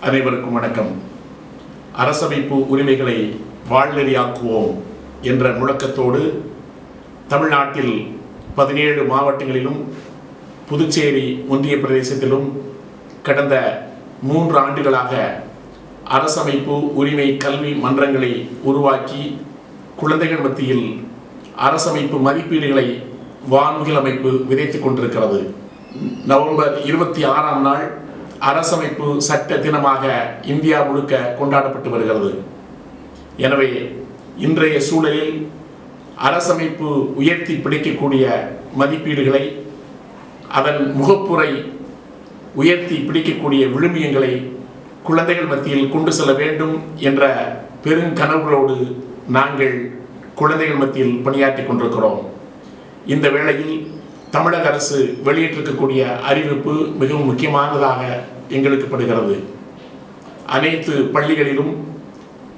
அனைவருக்கும் வணக்கம். அரசமைப்பு உரிமைகளை வாழ்நெறியாக்குவோம் என்ற முழக்கத்தோடு தமிழ்நாட்டில் 17 மாவட்டங்களிலும் புதுச்சேரி ஒன்றிய பிரதேசத்திலும் கடந்த 3 ஆண்டுகளாக அரசமைப்பு உரிமை கல்வி மன்றங்களை உருவாக்கி குழந்தைகள் மத்தியில் அரசமைப்பு மதிப்பீடுகளை வான்முகில் அமைப்பு விதைத்துக் கொண்டிருக்கிறது. நவம்பர் 26ஆம் நாள் அரசமைப்பு சட்ட தினமாக இந்தியா முழுக்க கொண்டாடப்பட்டு வருகிறது. எனவே இன்றைய சூழலில் அரசமைப்பு உயர்த்தி பிடிக்கக்கூடிய மதிப்பீடுகளை, அதன் முகப்புரை உயர்த்தி பிடிக்கக்கூடிய விழுமியங்களை குழந்தைகள் மத்தியில் கொண்டு செல்ல வேண்டும் என்ற பெருங்கனவுகளோடு நாங்கள் குழந்தைகள் மத்தியில் பணியாற்றி கொண்டிருக்கிறோம். இந்த வேளையில் தமிழக அரசு வெளியிட்டிருக்கக்கூடிய அறிவிப்பு மிகவும் முக்கியமானதாக எங்களுக்கு படுகிறது. அனைத்து பள்ளிகளிலும்,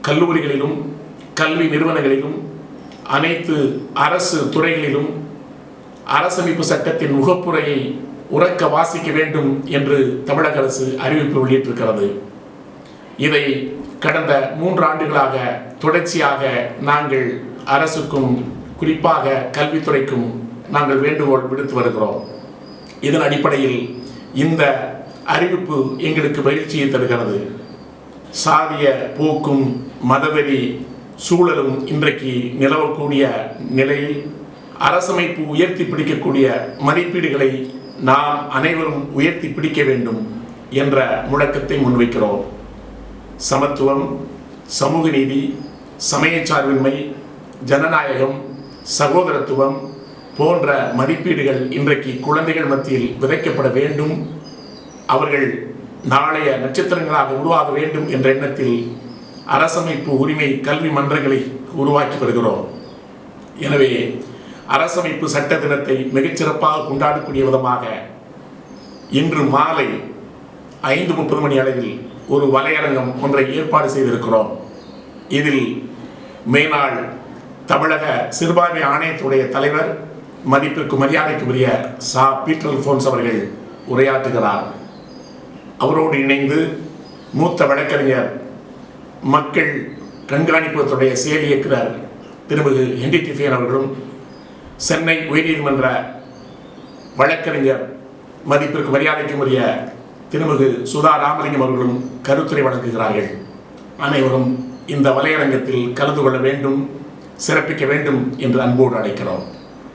கல்லூரிகளிலும், கல்வி நிறுவனங்களிலும், அனைத்து அரசு துறைகளிலும் அரசமைப்பு சட்டத்தின் முகப்புரையை உரக்க வாசிக்க வேண்டும் என்று தமிழக அரசு அறிவிப்பு வெளியிட்டிருக்கிறது. இதை கடந்த 3 ஆண்டுகளாக தொடர்ச்சியாக நாங்கள் அரசுக்கும் குறிப்பாக கல்வித்துறைக்கும் நாங்கள் வேண்டுகோள் விடுத்து வருகிறோம். இதன் அடிப்படையில் இந்த அறிவிப்பு எங்களுக்கு மகிழ்ச்சியை தருகிறது. சாதிய போக்கும் மதவெறி சூழலும் இன்றைக்கு நிலவக்கூடிய நிலையில் அரசமைப்பு உயர்த்தி பிடிக்கக்கூடிய மதிப்பீடுகளை நாம் அனைவரும் உயர்த்தி பிடிக்க வேண்டும் என்ற முழக்கத்தை முன்வைக்கிறோம். சமத்துவம், சமூக நீதி, சமயச்சார்பின்மை, ஜனநாயகம், சகோதரத்துவம் போன்ற மதிப்பீடுகள் இன்றைக்கு குழந்தைகள் மத்தியில் விதைக்கப்பட வேண்டும். அவர்கள் நாளைய நட்சத்திரங்களாக உருவாக வேண்டும் என்ற எண்ணத்தில் அரசமைப்பு உரிமை கல்வி மன்றங்களை உருவாக்கி வருகிறோம். எனவே அரசமைப்பு சட்ட தினத்தை மிகச்சிறப்பாக கொண்டாடக்கூடிய விதமாக இன்று மாலை 5:30 மணி அளவில் ஒரு வலையரங்கம் ஒன்றை ஏற்பாடு செய்திருக்கிறோம். இதில் மேனாள் தமிழக சிறுபான்மை ஆணையத்துடைய தலைவர், மதிப்பிற்கு மரியாதைக்குரிய சா பீட்டர் அல்போன்ஸ் அவர்கள் உரையாற்றுகிறார். அவரோடு இணைந்து மூத்த வழக்கறிஞர், மக்கள் கண்காணிப்புத்துடைய செயல் இயக்குனர் திருமிகு ஹென்றி டிஃபியன் அவர்களும், சென்னை உயர்நீதிமன்ற வழக்கறிஞர், மதிப்பிற்கு மரியாதைக்குரிய திருமிகு சுதா ராமலிங்கம் அவர்களும் கருத்துரை வழங்குகிறார்கள். அனைவரும் இந்த வலையரங்கத்தில் கலந்து கொள்ள வேண்டும், சிறப்பிக்க வேண்டும் என்று அன்போடு அழைக்கிறோம்.